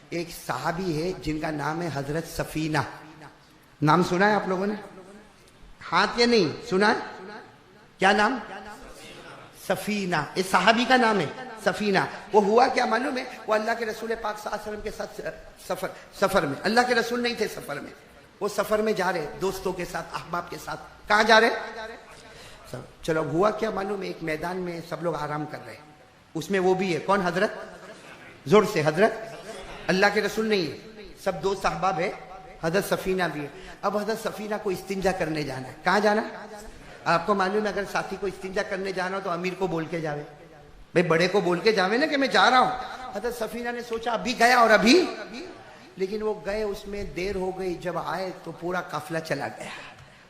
ایک صحابی ہے جن کا نام ہے حضرت سفینہ. نام سنا ہے آپ لوگوں نے؟ ہاتھ یا نہیں سنا ہے؟ کیا نام؟ سفینہ. اس صحابی کا نام ہے سفینہ. وہ ہوا کیا معلوم ہے؟ وہ اللہ کے رسول پاک صلی اللہ علیہ وسلم کے ساتھ سفر میں، اللہ کے رسول نہیں تھے سفر میں، وہ سفر میں جا رہے دوستوں کے ساتھ، احباب کے ساتھ. کہاں جا رہے؟ چلو اب ہوا کیا معلوم ہے؟ ایک میدان میں سب لوگ آرام کر رہے ہیں، اس میں وہ بھی ہے. کون؟ حضرت، زور سے، حضرت اللہ کے رسول نہیں ہے، سب دوست احباب ہے، حضرت سفینہ بھی ہے. اب حضرت سفینہ کو استنجا کرنے جانا ہے. کہاں جانا؟ آپ کو معلوم ہے اگر ساتھی کو استنجا کرنے جانا ہو تو امیر کو بول کے جاوے، بھائی بڑے کو بول کے جاوے نا کہ میں جا رہا ہوں. حضرت سفینہ نے سوچا ابھی گیا اور ابھی، لیکن وہ گئے، اس میں دیر ہو گئی. جب آئے تو پورا قافلہ چلا گیا.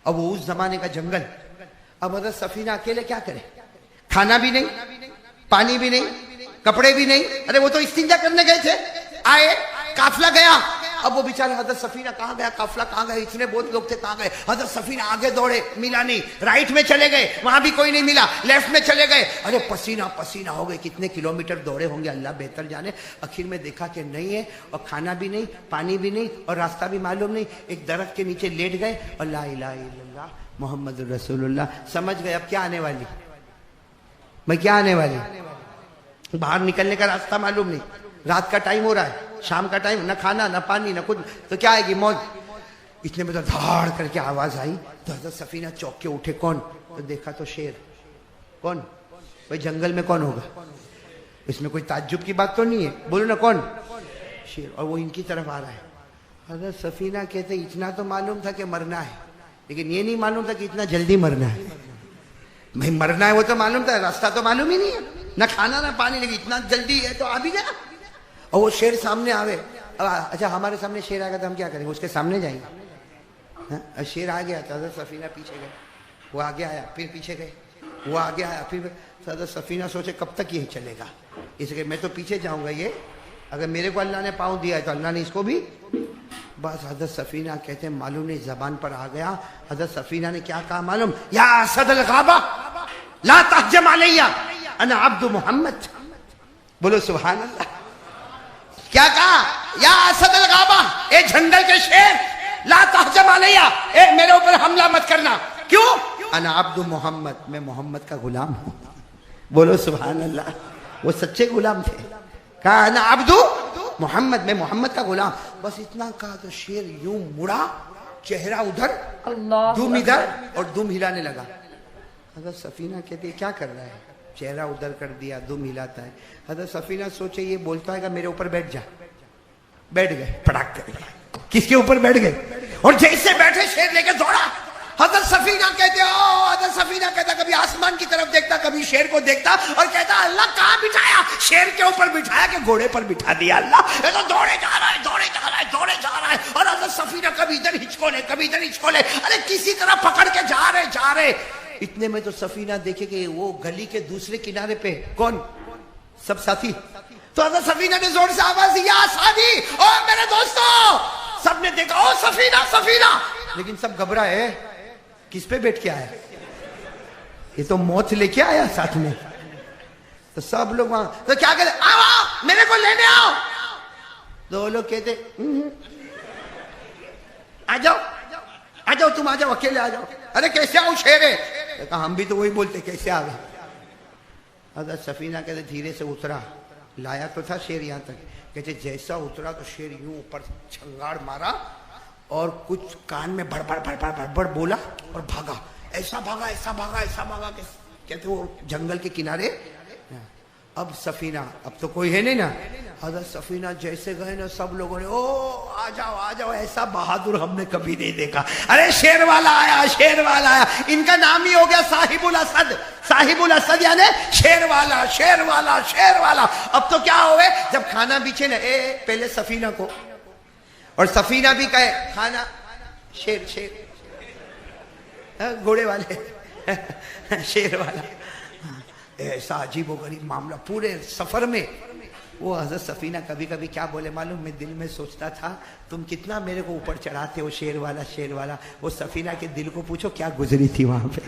اب وہ اس زمانے کا جنگل. اب حضرت سفینہ اکیلے کیا کرے؟ کھانا بھی نہیں، پانی بھی نہیں، کپڑے بھی نہیں. ارے وہ تو استنجا کرنے گئے تھے، آئے، قافلہ گیا. اب وہ بیچارے حضرت سفینہ کہاں گیا، قافلہ کہاں گئے، اتنے بہت لوگ تھے کہاں گئے. حضرت سفینہ آگے دوڑے، ملا نہیں. رائٹ میں چلے گئے، وہاں بھی کوئی نہیں ملا. لیفٹ میں چلے گئے، ارے پسینہ پسینہ ہو گئے. کتنے کلومیٹر دوڑے ہوں گے اللہ بہتر جانے. آخر میں دیکھا کہ نہیں ہے، اور کھانا بھی نہیں، پانی بھی نہیں، اور راستہ بھی معلوم نہیں. ایک درخت کے نیچے لیٹ گئے اور لا الہ الا اللہ محمد الرسول اللہ. سمجھ گئے اب کیا آنے والی، میں کیا آنے والی. باہر نکلنے کا راستہ معلوم نہیں. رات کا ٹائم ہو رہا ہے، شام کا ٹائم، نہ کھانا نہ پانی نہ کچھ، تو کیا آئے گی؟ موت. اتنے میں تو دھاڑ کر کے آواز آئی تو حضرت سفینہ چوک کے اٹھے. کون؟ تو دیکھا تو شیر. کون؟ بھائی جنگل میں کون ہوگا؟ اس میں کوئی تعجب کی بات تو نہیں ہے، بولو نا کون؟ شیر. اور وہ ان کی طرف آ رہا ہے. حضرت سفینہ کہتے اتنا تو معلوم تھا کہ مرنا ہے، لیکن یہ نہیں معلوم تھا کہ اتنا جلدی مرنا ہے. بھائی مرنا ہے وہ تو معلوم تھا، راستہ تو معلوم ہی نہیں ہے، نہ کھانا نہ پانی، لیکن اتنا جلدی ہے تو آ بھی گیا. اور وہ شیر سامنے آوے. اچھا ہمارے سامنے شیر آ گیا تو ہم کیا کریں گے؟ اس کے سامنے جائیں گے. شیر آ گیا تو حضرت سفینہ پیچھے گئے، وہ آگے آیا پھر پیچھے گئے، وہ آگے آیا پھر. حضرت سفینہ سوچے کب تک یہ چلے گا، اس لیے میں تو پیچھے جاؤں گا. یہ اگر میرے کو اللہ نے پاؤں دیا ہے تو اللہ نے اس کو بھی. بس حضرت سفینہ کہتے ہیں معلوم نہیں زبان پر آ گیا. حضرت سفینہ نے کیا کہا معلوم؟ یا اسد الغابہ لا تہجم علیہ انا عبد محمد. بولو سبحان اللہ. کیا کہا؟ یا اسد الغابہ، اے جنگل کے شیر، لا تہجم علیہ، اے میرے اوپر حملہ مت کرنا. کیوں؟ انا عبد محمد، میں محمد کا غلام ہوں. بولو سبحان اللہ. وہ سچے غلام تھے. کہا انا عبد محمد، میں محمد کا غلام. بس اتنا کہا تو شیر یوں مڑا، چہرہ ادھر، دم ادھر، اور دم ہلانے لگا. حضرت سفینہ کہتے کیا کر رہا ہے؟ چہرہ ادھر کر دیا، دم ہلاتا ہے. حضرت سفینہ سوچے یہ بولتا ہے کہ میرے اوپر بیٹھ جا. بیٹھ گئے، پڑاک کر گئے. کس کے اوپر بیٹھ گئے؟ اور جیسے بیٹھے شیر لے کے دوڑا. حضرت سفینہ کہتے حضرت سفینہ کہتا کبھی آسمان کی طرف دیکھتا، کبھی شیر کو دیکھتا، اور کہتا اللہ کہاں بٹھایا؟ شیر کے اوپر بٹھایا کہ گھوڑے پر بٹھا دیا اللہ. تو دوڑے جا رہا ہے، دوڑے جا رہا ہے، دوڑے جا رہا ہے. اور حضرت سفینہ کبھی ادھر ہچکولے، کبھی ادھر ہچکولے، ارے کسی طرح پکڑ کے جا رہے. اتنے میں تو سفینہ دیکھے کہ وہ گلی کے دوسرے کنارے پہ کون؟ سب ساتھی. تو حضرت سفینہ نے زور سے آواز دی، یا ساتھی، او میرے دوستو. سب نے دیکھا او سفینہ سفینہ، لیکن سب گھبرائے. کس پہ بیٹھ کے آیا؟ یہ تو موت لے کے آیا ساتھ میں. تو سب لوگ وہاں تو کیا کہتے؟ آؤ میرے کو لینے آؤ. دو لوگ کہتے آ جاؤ آ جاؤ، تم آ جاؤ، اکیلے آ جاؤ. ارے کیسے آؤ؟ شیر ہے. کہا ہم بھی تو وہی بولتے، کیسے آ گئے؟ حضرت سفینہ کہتے دھیرے سے اترا، لایا تو تھا شیر یہاں تک. کہتے جیسا اترا تو شیر یوں اوپر چھنگاڑ مارا اور کچھ کان میں بڑ بڑ بولا اور بھاگا. ایسا بھاگا ایسا بھاگا ایسا بھاگا کہ کہتے وہ جنگل کے کنارے. اب سفینہ، اب تو کوئی ہے نہیں نا. حضرت سفینہ جیسے گئے نا سب لوگوں نے او آ جاؤ آ جاؤ، ایسا بہادر ہم نے کبھی نہیں دیکھا. ارے شیر والا آیا، شیر والا آیا. ان کا نام ہی ہو گیا صاحب الاسد. صاحب الاسد یعنی شیر والا، شیر والا، شیر والا. اب تو کیا ہوئے جب کھانا بیچے نا پہلے سفینہ کو، اور سفینہ بھی کہے کھانا، شیر شیر گھوڑے والے شیر والا. ایسا عجیب و غریب معاملہ پورے سفر میں. وہ حضرت سفینہ کبھی کبھی کیا بولے معلوم؟ میں دل میں سوچتا تھا تم کتنا میرے کو اوپر چڑھاتے ہو، شیر والا شیر والا. وہ سفینہ کے دل کو پوچھو کیا گزری تھی وہاں پہ.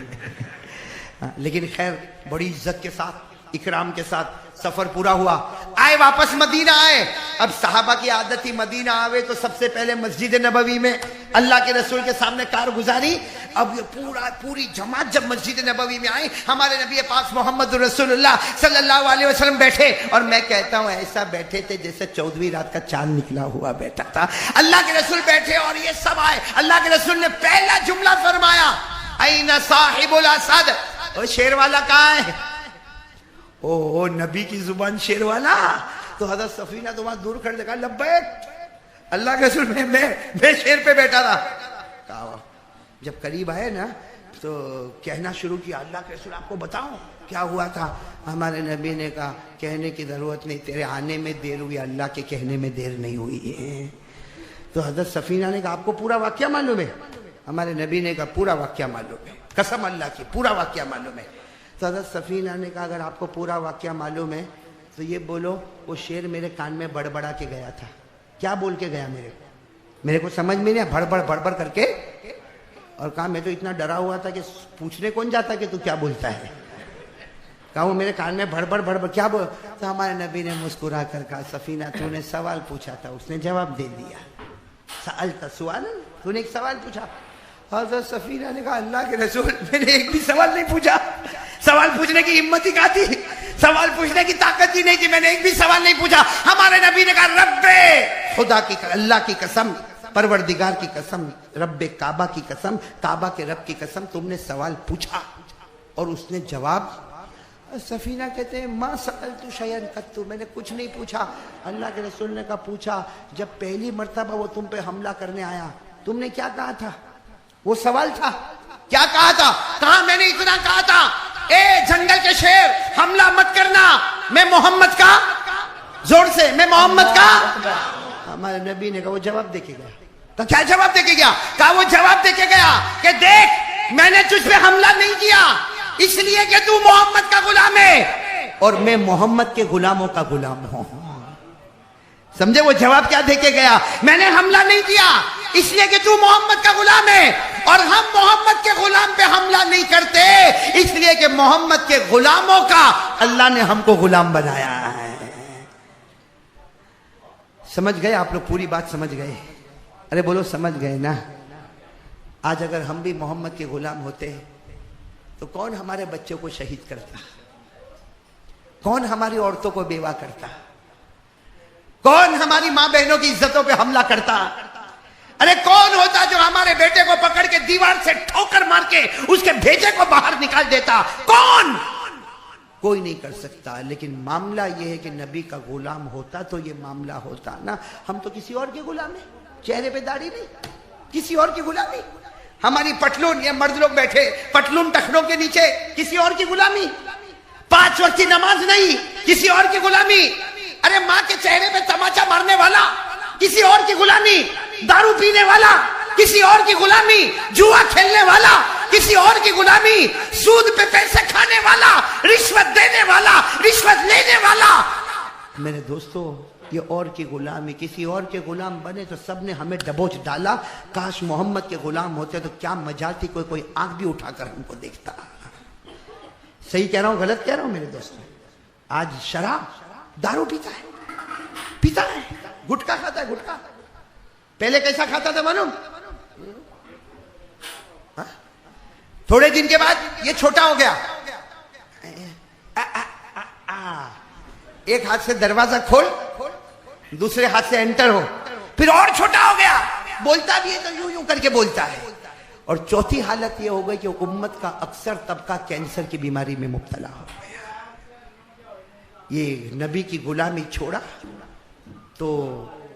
لیکن خیر بڑی عزت کے ساتھ، اکرام کے ساتھ سفر پورا ہوا, آئے واپس مدینہ آئے. اب صحابہ کی عادت تھی مدینہ آوے تو سب سے پہلے مسجد نبوی میں اللہ کے رسول کے سامنے کارگزاری. اب یہ پوری جماعت جب مسجد نبوی میں آئی, ہمارے نبی پاک محمد رسول اللہ صلی اللہ علیہ وسلم بیٹھے, اور میں کہتا ہوں ایسا بیٹھے تھے جیسے 14ویں رات کا چاند نکلا ہوا بیٹھا تھا. اللہ کے رسول بیٹھے اور یہ سب آئے. اللہ کے رسول نے پہلا جملہ فرمایا, این صاحب الاسد, وہ شیر والا کہاں ہے؟ او نبی کی زبان شیر والا. تو حضرت سفینہ تو وہاں دور کھڑے کہا لبیک. اللہ کے رسول میں شیر پہ بیٹھا تھا. کہا جب قریب آئے نا تو کہنا شروع کیا, اللہ کے رسول آپ کو بتاؤں کیا ہوا تھا؟ ہمارے نبی نے کہا کہنے کی ضرورت نہیں, تیرے آنے میں دیر ہوئی, اللہ کے کہنے میں دیر نہیں ہوئی ہے. تو حضرت سفینہ نے کہا آپ کو پورا واقعہ معلوم ہے؟ ہمارے نبی نے کہا پورا واقعہ معلوم ہے, قسم اللہ کی پورا واقعہ معلوم ہے. تو حضرت سفینہ نے کہا اگر آپ کو پورا واقعہ معلوم ہے تو یہ بولو وہ شیر میرے کان میں بڑبڑا کے گیا تھا. کیا بول کے گیا میرے کو سمجھ میں نہیں, بڑبڑ کر کے, اور کہا میں تو اتنا ڈرا ہوا تھا کہ پوچھنے کون جاتا کہ تو کیا بولتا ہے. کہا وہ میرے کان میں بڑبڑ کیا بول. تو ہمارے نبی نے مسکرا کر کہا سفینہ تو نے سوال پوچھا تھا, اس نے جواب دے دیا. سألت سوال, تو نے ایک سوال پوچھا. حضرت سفینہ نے کہا اللہ کے رسول میں نے ایک بھی سوال نہیں پوچھا. سوال پوچھنے کی ہمت ہی کہاں تھی, سوال پوچھنے کی طاقت ہی نہیں تھی, میں نے ایک بھی سوال نہیں پوچھا. ہمارے نبی نے کہا رب خدا کی, اللہ کی قسم, پروردگار کی قسم, رب کعبہ کی قسم, کعبہ کے رب کی قسم, تم نے سوال پوچھا اور اس نے جواب. سفینہ کہتے ہیں ما سألت شیئا قط, میں نے کچھ نہیں پوچھا. اللہ کے رسول نے کہا پوچھا, جب پہلی مرتبہ وہ تم پہ حملہ کرنے آیا تم نے کیا کہا تھا؟ وہ سوال تھا, کیا کہا تھا؟ کہا میں نے اتنا کہا تھا اے جنگل کے شیر حملہ مت کرنا, میں محمد کا, زور سے میں محمد کا. ہمارے نبی نے کہا وہ جواب دے کے گیا. تو کیا جواب دے کے گیا؟ کہا وہ جواب دے کے گیا کہ دیکھ میں نے تجھ پہ حملہ نہیں کیا اس لیے کہ تو محمد کا غلام ہے اور میں محمد کے غلاموں کا غلام ہوں. سمجھے وہ جواب کیا دے کے گیا؟ میں نے حملہ نہیں کیا اس لیے کہ تو محمد کا غلام ہے, اور ہم محمد کے غلام پہ حملہ نہیں کرتے اس لیے کہ محمد کے غلاموں کا اللہ نے ہم کو غلام بنایا ہے. سمجھ گئے آپ لوگ؟ پوری بات سمجھ گئے؟ ارے بولو سمجھ گئے نا. آج اگر ہم بھی محمد کے غلام ہوتے تو کون ہمارے بچوں کو شہید کرتا, کون ہماری عورتوں کو بیوہ کرتا, کون ہماری ماں بہنوں کی عزتوں پہ حملہ کرتا؟ ارے کون ہوتا جو ہمارے بیٹے کو پکڑ کے دیوار سے ٹھوکر مار کے اس کے بھیجے کو باہر نکال دیتا؟ کون؟ کوئی نہیں کر سکتا. لیکن معاملہ یہ ہے کہ نبی کا غلام ہوتا تو یہ معاملہ ہوتا نا. ہم تو کسی اور کے غلام ہیں, چہرے پہ داڑھی نہیں, کسی اور کی غلامی. ہماری پٹلون, یہ مرد لوگ بیٹھے پٹلون ٹخنوں کے نیچے, کسی اور کی غلامی. 5 وقت کی نماز نہیں, کسی اور کی غلامی. ارے ماں کے چہرے پہ تماچا مارنے والا, کسی اور کی غلامی. دارو پینے والا, کسی اور کی غلامی. جوا کھیلنے والا, کسی اور کی غلامی. سود پہ پیسے کھانے والا, رشوت دینے والا, رشوت لینے والا. میرے دوستو یہ اور کی غلامی, کسی اور کے غلام بنے تو سب نے ہمیں دبوچ ڈالا. کاش محمد کے غلام ہوتے تو کیا مجال تھی, کوئی آنکھ بھی اٹھا کر ہم کو دیکھتا. صحیح کہہ رہا ہوں غلط کہہ رہا ہوں میرے دوستو؟ آج شراب دارو پیتا ہے, گٹکا کھاتا ہے, گٹکا. پہلے کیسا کھاتا تھا معلوم؟ تھوڑے دن کے بعد یہ چھوٹا ہو گیا, ایک ہاتھ سے دروازہ کھول دوسرے ہاتھ سے انٹر ہو, پھر اور چھوٹا ہو گیا, بولتا بھی ہے تو یوں یوں کر کے بولتا ہے. اور چوتھی حالت یہ ہو گئی کہ امت کا اکثر طبقہ کینسر کی بیماری میں مبتلا ہو گیا. یہ نبی کی غلامی چھوڑا تو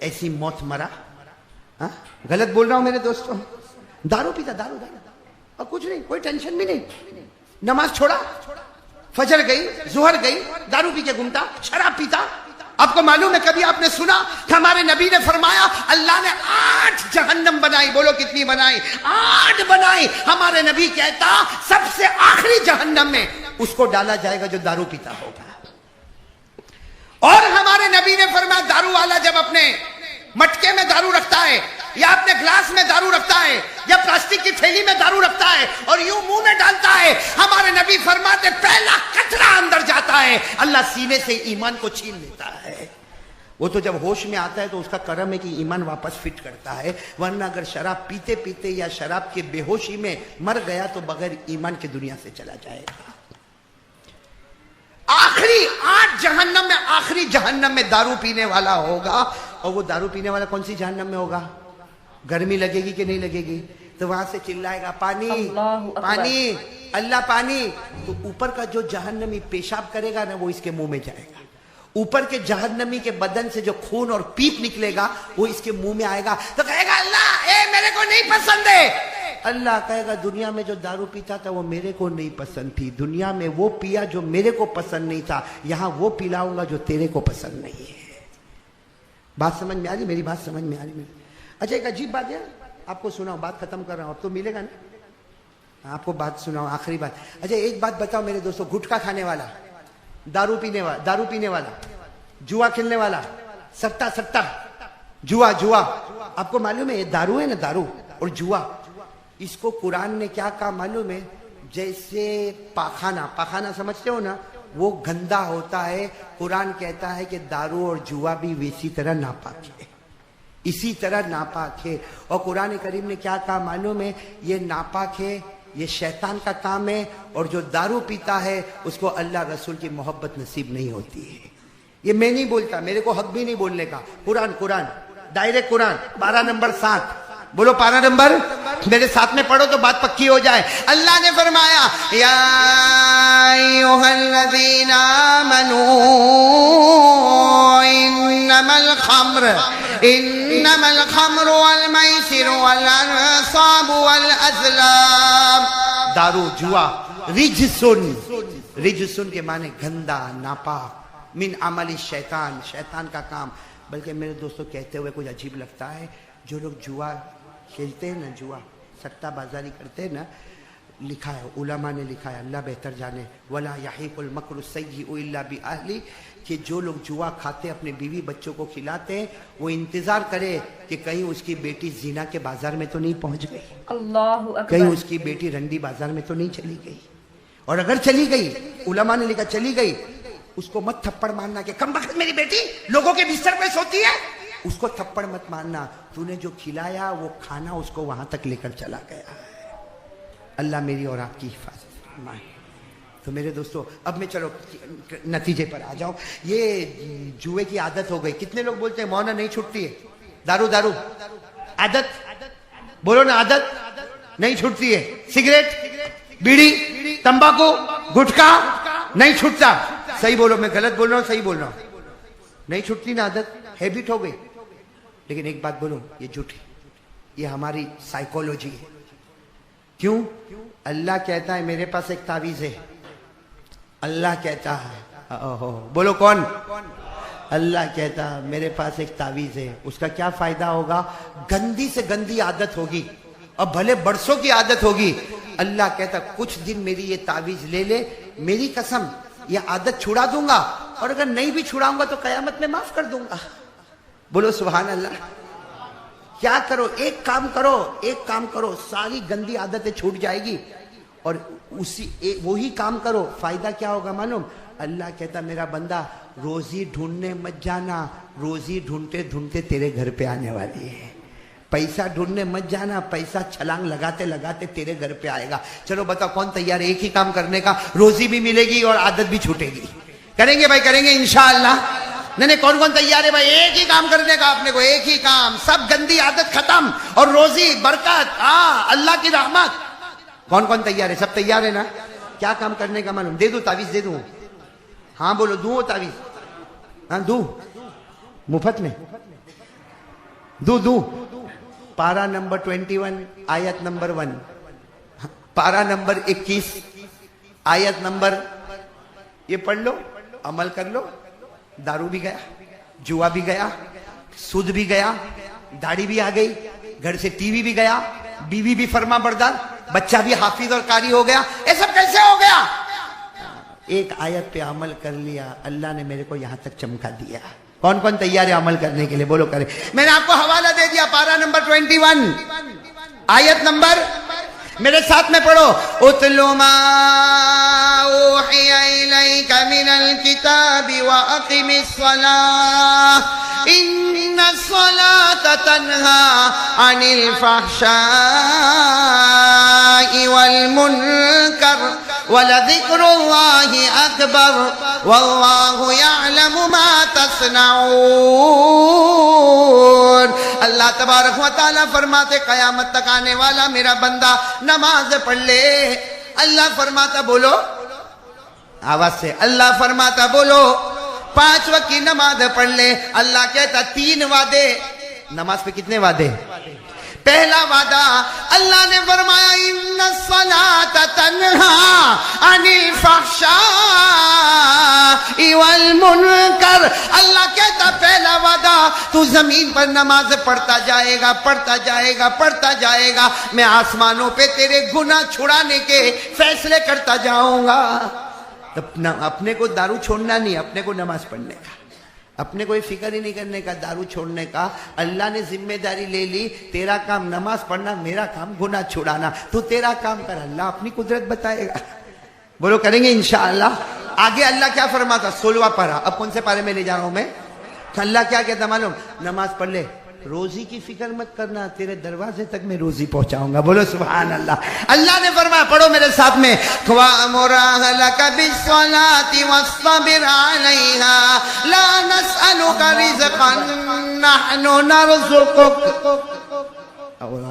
ایسی موت مرا. غلط بول رہا ہوں میرے دوستوں؟ دارو پیتا, دارو اور کچھ نہیں, کوئی ٹینشن بھی نہیں. نماز چھوڑا, فجر گئی, ظہر گئی, دارو پی کے گھومتا, شراب پیتا. آپ کو معلوم ہے کبھی آپ نے سنا کہ ہمارے نبی نے فرمایا اللہ نے 8 جہنم بنائی؟ بولو کتنی بنائی؟ 8 بنائی. ہمارے نبی کہتا سب سے آخری جہنم میں اس کو ڈالا جائے گا جو دارو پیتا ہوگا. اور ہمارے نبی نے فرمایا دارو والا جب اپنے مٹکے میں دارو رکھتا ہے یا اپنے گلاس میں دارو رکھتا ہے یا پلاسٹک کی تھیلی میں دارو رکھتا ہے اور یوں منہ میں ڈالتا ہے، ہمارے نبی فرماتے پہلا قطرہ اندر جاتا ہے اللہ سینے سے ایمان کو چھین لیتا ہے۔ وہ تو جب ہوش میں آتا ہے تو اس کا کرم ہے کہ ایمان واپس فٹ کرتا ہے، ورنہ اگر شراب پیتے پیتے یا شراب کے بے ہوشی میں مر گیا تو بغیر ایمان کی دنیا سے چلا جائے گا۔ آخری 8 جہنم میں آخری جہنم میں دارو پینے والا ہوگا، اور وہ دارو پینے والا کون سی جہنم میں ہوگا؟ گرمی لگے گی کہ نہیں لگے گی؟ تو وہاں سے چلائے گا پانی پانی اللہ پانی، تو اوپر کا جو جہنمی پیشاب کرے گا نا وہ اس کے منہ میں جائے گا، اوپر کے جہنمی کے بدن سے جو خون اور پیپ نکلے گا وہ اس کے منہ میں آئے گا، تو کہے گا اللہ اے میرے کو نہیں پسند ہے۔ اللہ کہے گا دنیا میں جو دارو پیتا تھا وہ میرے کو نہیں پسند تھی، دنیا میں وہ پیا جو میرے کو پسند نہیں تھا، یہاں وہ پلاؤں گا جو تیرے کو پسند نہیں ہے۔ بات سمجھ میں آ رہی؟ میری بات سمجھ میں آ رہی؟ اچھا ایک عجیب بات ہے، آپ کو سناؤ، بات ختم کر رہا ہوں، اب تو ملے گا نا، آپ کو بات سناؤ آخری بات۔ اچھا ایک بات بتاؤ میرے دوستو، گٹکا کھانے والا، دارو پینے والا، جوا کھیلنے والا، سٹا جوا، آپ کو معلوم ہے یہ دارو ہے نا، دارو اور جوا، اس کو قرآن نے کیا کہا معلوم ہے؟ جیسے پاخانہ سمجھتے ہو نا، وہ گندا ہوتا ہے، قرآن کہتا ہے کہ دارو اور جوا بھی ویسی طرح ناپاک ہے، اسی طرح ناپاک ہے۔ اور قرآن کریم نے کیا کہا معلوم ہے؟ یہ ناپاک ہے، یہ شیطان کا کام ہے، اور جو دارو پیتا ہے اس کو اللہ رسول کی محبت نصیب نہیں ہوتی ہے۔ یہ میں نہیں بولتا، میرے کو حق بھی نہیں بولنے کا، قرآن ڈائریکٹ قرآن 12 نمبر 7، بولو 12 نمبر، میرے ساتھ میں پڑھو تو بات پکی ہو جائے۔ اللہ نے فرمایا یا ایھا الذین آمنوا انما الخمر والمیسر والانصاب والازلام، دارو جوا، رجسن کے معنی گندا ناپاک، من عمل الشیطان، شیطان کا کام۔ بلکہ میرے دوستو کہتے ہوئے کچھ عجیب لگتا ہے، جو لوگ جوا کھیلتے ہیں نا، جوا سٹا بازاری کرتے ہیں نا، لکھا ہے علماء نے لکھا ہے، اللہ بہتر جانے، ولا یحیق المکر السیئ الا باہلہ، کہ جو لوگ جوا کھاتے اپنے بیوی بچوں کو کھلاتے ہیں وہ انتظار کرے کہ کہیں اس کی بیٹی زنا کے بازار میں تو نہیں پہنچ گئی، اللہ اکبر، کہیں اس کی بیٹی رنڈی بازار میں تو نہیں چلی گئی، اور اگر چلی گئی، علماء نے لکھا چلی گئی، اس کو مت تھپڑ مارنا کہ کم وقت میری بیٹی لوگوں کے بستر پہ سوتی ہے، اس کو تھپڑ مت مارنا، تو نے جو کھلایا وہ کھانا اس کو وہاں تک لے کر چلا گیا۔ اللہ میری اور آپ کی حفاظت فرمائے۔ تو میرے دوستو اب میں چلو نتیجے پر آ جاؤں، یہ جوئے کی عادت ہو گئی، کتنے لوگ بولتے ہیں مونا نہیں چھٹتی ہے، دارو عادت، بولو نا عادت نہیں چھٹتی ہے، سگریٹ، بیڑی، تمباکو، گٹکا نہیں چھٹتا، صحیح بولو، میں غلط بول رہا ہوں صحیح بول رہا ہوں، نہیں چھٹتی نا عادت، ہیبٹ ہو گئی۔ لیکن ایک بات بولو، یہ جھوٹی، یہ ہماری سائیکولوجی ہے۔ کیوں؟ اللہ کہتا ہے میرے پاس ایک تعویذ ہے، اللہ کہتا ہے، بولو کون؟ اللہ کہتا ہے میرے پاس ایک تعویذ ہے، اس کا کیا فائدہ ہوگا؟ گندی سے گندی عادت ہوگی اور بھلے برسوں کی عادت ہوگی، اللہ کہتا کچھ دن میری یہ تعویذ لے لے، میری قسم یہ عادت چھڑا دوں گا، اور اگر نہیں بھی چھڑاؤں گا تو قیامت میں معاف کر دوں گا۔ بولو سبحان اللہ۔ کیا کرو؟ ایک کام کرو، ساری گندی عادتیں چھوٹ جائے گی، اور وہی کام کرو، فائدہ کیا ہوگا معلوم؟ اللہ کہتا میرا بندہ روزی ڈھونڈنے مت جانا، روزی ڈھونڈتے ڈھونڈتے تیرے گھر پہ آنے والی ہے، پیسہ ڈھونڈنے مت جانا، پیسہ چھلانگ لگاتے لگاتے تیرے گھر پہ آئے گا۔ چلو بتاؤ کون تیار ہے ایک ہی کام کرنے کا؟ روزی بھی ملے گی اور عادت بھی چھوٹے گی۔ کریں گے بھائی، کریں گے انشاءاللہ؟ نہیں کون تیار ہے بھائی ایک ہی کام کرنے کا؟ اپنے کو ایک ہی کام، سب گندی عادت ختم، اور روزی برکت، اللہ کی رحمت۔ کون تیار ہے؟ سب تیار ہے نا؟ کیا کام کرنے کا معلوم؟ دے دوں تعویذ؟ دے دوں؟ ہاں بولو، دوں تعویذ؟ ہاں دوں، مفت میں دوں۔ پارہ نمبر 21 آیت نمبر 1، پارہ نمبر 21 آیت نمبر، یہ پڑھ لو، عمل کر لو، دارو بھی گیا، جوا بھی گیا، سود بھی گیا، داڑھی بھی آ گئی، گھر سے ٹی وی بھی گیا، بیوی بھی فرما بردار، بچہ بھی حافظ اور قاری ہو گیا۔ یہ سب کیسے ہو گیا؟ ایک آیت پہ عمل کر لیا، اللہ نے میرے کو یہاں تک چمکا دیا۔ کون کون تیار ہے عمل کرنے کے لیے؟ بولو کرے. میں نے آپ کو حوالہ دے دیا، پارہ نمبر 21 آیت نمبر، میرے ساتھ میں پڑھو. اتلو ما اوحی الیک من الکتاب واقم الصلاۃ ان الصلاۃ تنہی عن الفحشاء والمنکر ولذکر اللہ اکبر واللہ یعلم ما تصنعون. اللہ تبارک و تعالیٰ فرماتے قیامت تک آنے والا میرا بندہ نماز پڑھ لے. اللہ فرماتا، بولو آواز سے، اللہ فرماتا بولو 5 وقت کی نماز پڑھ لے. اللہ کہتا 3 وعدے. نماز پہ کتنے وعدے؟ پہلا وعدہ اللہ نے فرمایا ان الصلاۃ تنہی عن الفحشاء والمنکر. اللہ کہتا پہلا وعدہ تو زمین پر نماز پڑھتا جائے گا، پڑھتا جائے گا، پڑھتا جائے گا، میں آسمانوں پہ تیرے گناہ چھڑانے کے فیصلے کرتا جاؤں گا. اپنے کو دارو چھوڑنا نہیں، اپنے کو نماز پڑھنے کا، اپنے کوئی فکر ہی نہیں کرنے کا دارو چھوڑنے کا. اللہ نے ذمہ داری لے لی، تیرا کام نماز پڑھنا، میرا کام گناہ چھڑانا. تو تیرا کام کر، اللہ اپنی قدرت بتائے گا. بولو کریں گے انشاءاللہ. آگے اللہ کیا فرماتا؟ 16واں پارہ. اب کون سے پارے میں لے جا رہا ہوں میں؟ اللہ کیا کہتا معلوم؟ نماز پڑھ لے، روزی کی فکر مت کرنا، تیرے دروازے تک میں روزی پہنچاؤں گا. بولو سبحان اللہ. اللہ نے فرمایا، پڑھو میرے ساتھ میں، وَأْمُرْ أَهْلَكَ بِالصَّلَاةِ وَاصْطَبِرْ عَلَيْهَا لَا نَسْأَلُكَ رِزْقًا نَحْنُ نَرْزُقُكَ.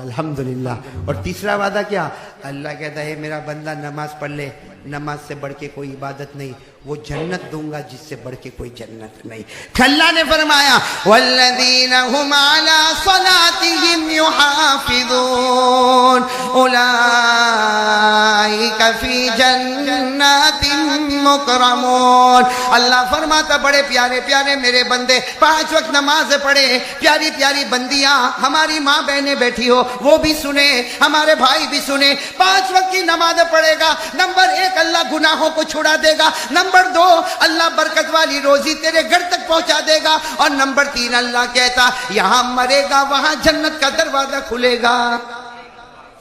الحمدللہ. اور تیسرا وعدہ کیا؟ اللہ کہتا ہے میرا بندہ نماز پڑھ لے، نماز سے بڑھ کے کوئی عبادت نہیں، وہ جنت دوں گا جس سے بڑھ کے کوئی جنت نہیں. اللہ نے فرمایا والذین هم علی صلاتهم یحافظون اولئک فی جنات مکرمون. اللہ فرماتا بڑے پیارے پیارے میرے بندے 5 وقت نماز پڑھے. پیاری پیاری بندیاں، ہماری ماں بہنیں بیٹھی ہو وہ بھی سنے، ہمارے بھائی بھی سنے. 5 وقت کی نماز پڑھے گا، نمبر 1 اللہ گناہوں کو چھڑا دے گا، نمبر 2 اللہ برکت والی روزی تیرے گھر تک پہنچا دے گا، اور نمبر 3 اللہ کہتا یہاں مرے گا وہاں جنت کا دروازہ کھلے گا.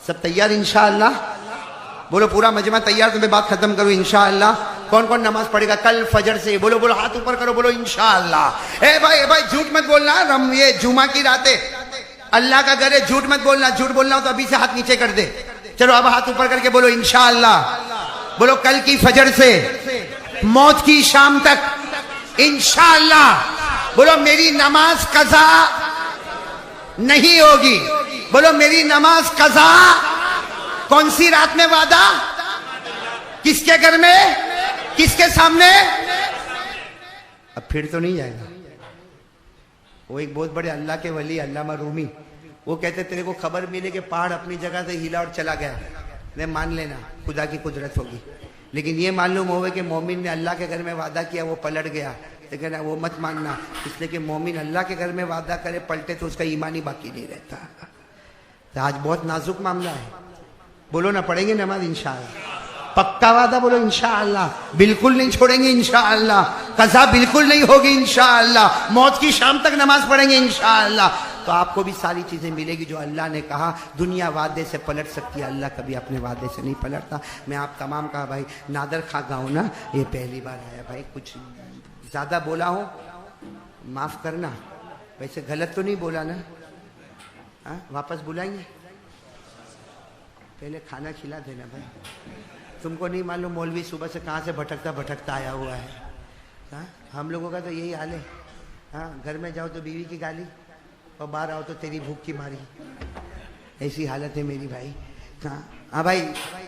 سب تیار انشاءاللہ؟ بولو پورا مجمع تیار تو میں بات ختم کروں انشاءاللہ. کون کون نماز پڑھے گا کل فجر سے؟ بولو بولو ہاتھ اوپر کرو، بولو انشاءاللہ. اے بھائی جھوٹ مت بولنا، یہ جمعہ کی رات ہے، اللہ کا گھر ہے، جھوٹ مت بولنا. جھوٹ بولنا ہو تو ابھی سے ہاتھ نیچے کر دے. چلو اب ہاتھ اوپر کر کے بولو انشاءاللہ. بولو کل کی فجر سے موت کی شام تک انشاءاللہ. بولو میری نماز قضا نہیں ہوگی. بولو میری نماز قضا. کون سی رات میں وعدہ؟ کس کے گھر میں؟ کس کے سامنے؟ اب پھر تو نہیں جائے گا. وہ ایک بہت بڑے اللہ کے ولی علامہ رومی، وہ کہتے تیرے کو خبر ملے کہ پہاڑ اپنی جگہ سے ہلا اور چلا گیا، نہیں مان لینا خدا کی قدرت ہوگی. لیکن یہ معلوم ہوئے کہ مومن نے اللہ کے گھر میں وعدہ کیا وہ پلٹ گیا، لیکن وہ مت ماننا، اس لیے کہ مومن اللہ کے گھر میں وعدہ کرے پلٹے تو اس کا ایمان ہی باقی نہیں رہتا. تو آج بہت نازک معاملہ ہے. بولو نہ پڑھیں گے نماز انشاءاللہ. پکا وعدہ بولو انشاءاللہ. بالکل نہیں چھوڑیں گے انشاءاللہ. قضا بالکل نہیں ہوگی انشاءاللہ. موت کی شام تک نماز پڑھیں گے انشاءاللہ. تو آپ کو بھی ساری چیزیں ملے گی جو اللہ نے کہا. دنیا وعدے سے پلٹ سکتی ہے، اللہ کبھی اپنے وعدے سے نہیں پلٹتا. میں آپ تمام کا بھائی نادر خاں گاؤں نا، یہ پہلی بار آیا بھائی، کچھ زیادہ بولا ہوں معاف کرنا. ویسے غلط تو نہیں بولا نا؟ ہاں واپس بلائیں گے؟ پہلے کھانا کھلا دینا بھائی. تم کو نہیں معلوم مولوی صبح سے کہاں سے بھٹکتا بھٹکتا آیا ہوا ہے. ہاں ہم لوگوں کا تو یہی حال ہے. ہاں گھر میں جاؤ تو بیوی کی گالی، اور باہر آؤ تو تیری بھوک کی ماری. ایسی حالت ہے میری بھائی. ہاں بھائی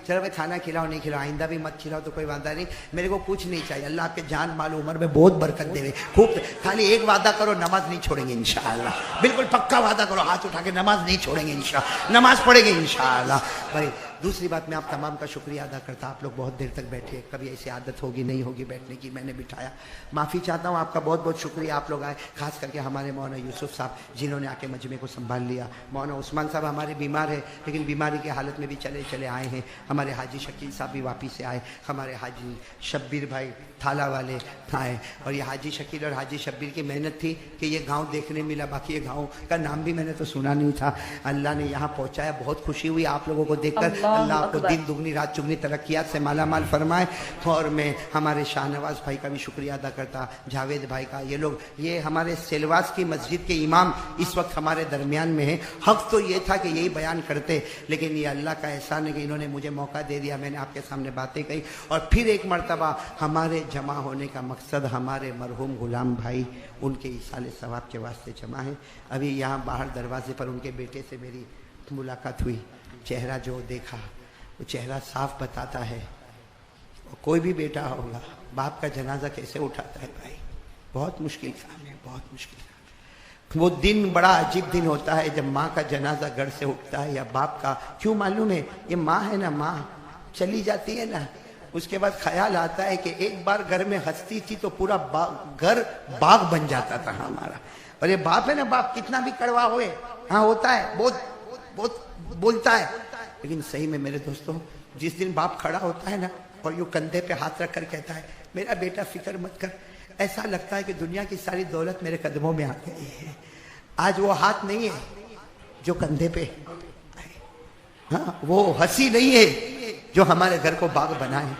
چلو بھائی کھانا کھلاؤ، نہیں کھلاؤ آئندہ بھی مت کھلاؤ تو کوئی وعدہ نہیں. میرے کو کچھ نہیں چاہیے، اللہ آپ کے جان مال عمر میں بہت برکت دے. خوب خالی ایک وعدہ کرو، نماز نہیں چھوڑیں گے انشاءاللہ. بالکل پکا وعدہ کرو، ہاتھ اٹھا کے نماز نہیں چھوڑیں گے انشاءاللہ. نماز پڑھیں گے انشاءاللہ. بھائی دوسری بات میں آپ تمام کا شکریہ ادا کرتا. آپ لوگ بہت دیر تک بیٹھے، کبھی ایسی عادت ہوگی نہیں ہوگی بیٹھنے کی، میں نے بٹھایا. معافی چاہتا ہوں، آپ کا بہت بہت شکریہ. آپ لوگ آئے، خاص کر کے ہمارے مولانا یوسف صاحب جنہوں نے آ کے مجمع کو سنبھال لیا. مولانا عثمان صاحب ہمارے بیمار ہے، لیکن بیماری کی حالت میں بھی چلے چلے آئے ہیں. ہمارے حاجی شکیل صاحب بھی واپس سے آئے, ہمارے حاجی شبیر بھائی تھالا والے آئے. اور یہ حاجی شکیل اور حاجی شبیر کی محنت تھی کہ یہ گاؤں دیکھنے ملا, باقی یہ گاؤں کا نام بھی میں نے تو سنا نہیں تھا. اللہ نے یہاں پہنچایا, بہت خوشی ہوئی آپ لوگوں کو دیکھ کر. اللہ آپ کو دن دگنی رات چگنی ترقیات سے مالا مال فرمائے. اور میں ہمارے شاہ نواز بھائی کا بھی شکریہ ادا کرتا, جاوید بھائی کا. یہ لوگ, یہ ہمارے سیلواس کی مسجد کے امام اس وقت ہمارے درمیان میں ہیں. حق تو یہ تھا کہ یہی بیان کرتے, لیکن یہ اللہ کا احسان ہے کہ انہوں نے مجھے موقع دے دیا, میں نے آپ کے سامنے باتیں کہی. اور پھر ایک مرتبہ ہمارے جمع ہونے کا مقصد ہمارے مرحوم غلام بھائی ان کے ایصال ثواب کے واسطے جمع ہے. ابھی یہاں باہر دروازے پر ان کے بیٹے سے میری ملاقات ہوئی. چہرہ جو دیکھا وہ چہرہ صاف بتاتا ہے, کوئی بھی بیٹا ہوگا باپ کا جنازہ کیسے اٹھاتا ہے بھائی, بہت مشکل کام ہے, بہت مشکل کام. وہ دن بڑا عجیب دن ہوتا ہے جب ماں کا جنازہ گھر سے اٹھتا ہے یا باپ کا. کیوں معلوم ہے, یہ ماں ہے نا, ماں چلی جاتی ہے نا, اس کے بعد خیال آتا ہے کہ ایک بار گھر میں ہنستی تھی تو پورا گھر باغ بن جاتا تھا ہمارا. اور یہ باپ ہے نا, باپ کتنا بھی کڑوا ہوئے, ہاں ہوتا ہے, بہت بہت بولتا ہے, لیکن صحیح میں میرے دوستوں جس دن باپ کھڑا ہوتا ہے نا اور یوں کندھے پہ ہاتھ رکھ کر کہتا ہے میرا بیٹا فکر مت کر, ایسا لگتا ہے کہ دنیا کی ساری دولت میرے قدموں میں آ گئی ہے. آج وہ ہاتھ نہیں ہے جو کندھے پہ, ہاں وہ ہنسی نہیں ہے جو ہمارے گھر کو باغ بنائے.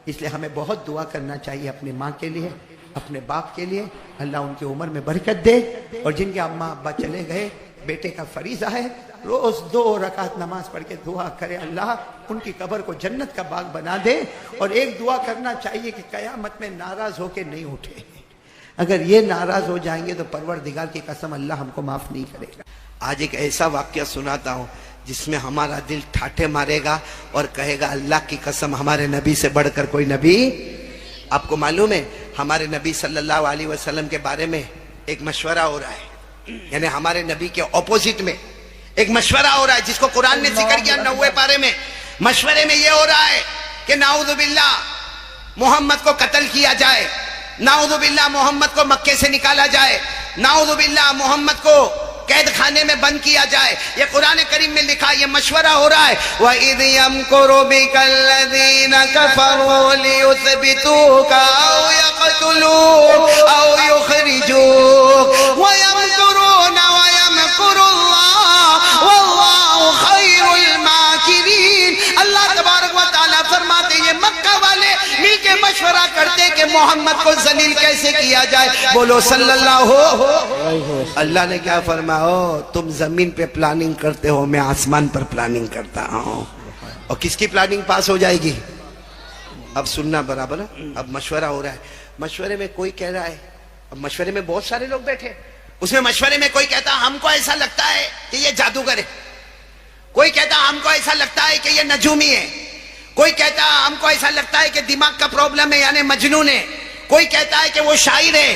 اس لیے ہمیں بہت دعا کرنا چاہیے اپنی ماں کے لیے, اپنے باپ کے لیے. اللہ ان کی عمر میں برکت دے. اور جن کے اماں ابا چلے گئے, بیٹے کا فریضہ ہے روز 2 رکعت نماز پڑھ کے دعا کرے اللہ ان کی قبر کو جنت کا باغ بنا دے. اور ایک دعا کرنا چاہیے کہ قیامت میں ناراض ہو کے نہیں اٹھے. اگر یہ ناراض ہو جائیں گے تو پروردگار کی قسم اللہ ہم کو معاف نہیں کرے گا. آج ایک ایسا واقعہ سناتا ہوں جس میں ہمارا دل ٹھاٹھے مارے گا اور کہے گا اللہ کی قسم ہمارے نبی سے بڑھ کر کوئی نبی. آپ کو معلوم ہے ہمارے نبی صلی اللہ علیہ وسلم کے بارے میں ایک مشورہ ہو رہا ہے, یعنی ہمارے نبی کے اپوزٹ میں ایک مشورہ ہو رہا ہے جس کو قرآن نے ذکر کیا 90 پارے میں. مشورے میں یہ ہو رہا ہے کہ نعوذ باللہ محمد کو قتل کیا جائے, نعوذ باللہ محمد کو مکے سے نکالا جائے, نعوذ باللہ محمد کو قید خانے میں بند کیا جائے. یہ قرآن کریم میں لکھا, یہ مشورہ ہو رہا ہے. وَإِذْ يَمْكُرُ بِكَ الَّذِينَ كَفَرُوا لِيُثْبِتُوكَ أَوْ يَقْتُلُوكَ أَوْ يُخْرِجُوكَ وَيَمْكُرُونَ وَيَمْكُرُ اللَّهُ وَاللَّهُ خَيْرُ الْمَاكِرِينَ. اللہ تبارک و تعالیٰ فرماتے ہیں مکہ والے مل کے مشورہ کرتے کہ محمد کو ذلیل کیسے کیا جائے. بولو صلی اللہ ہو. اللہ نے کیا فرمایا, تم زمین پہ پلاننگ کرتے ہو, میں آسمان پر پلاننگ کرتا ہوں. اور کس کی پلاننگ پاس ہو جائے گی؟ اب سننا برابر. اب مشورہ ہو رہا ہے, مشورے میں کوئی کہہ رہا ہے, اب مشورے میں بہت سارے لوگ بیٹھے, اس میں مشورے میں کوئی کہتا ہم کو ایسا لگتا ہے کہ یہ جادوگر ہے, کوئی کہتا ہم کو ایسا لگتا ہے کہ یہ نجومی ہے, کوئی کہتا ہم کو ایسا لگتا ہے کہ دماغ کا پرابلم ہے یعنی مجنون ہے, کوئی کہتا ہے کہ وہ شاعر ہے.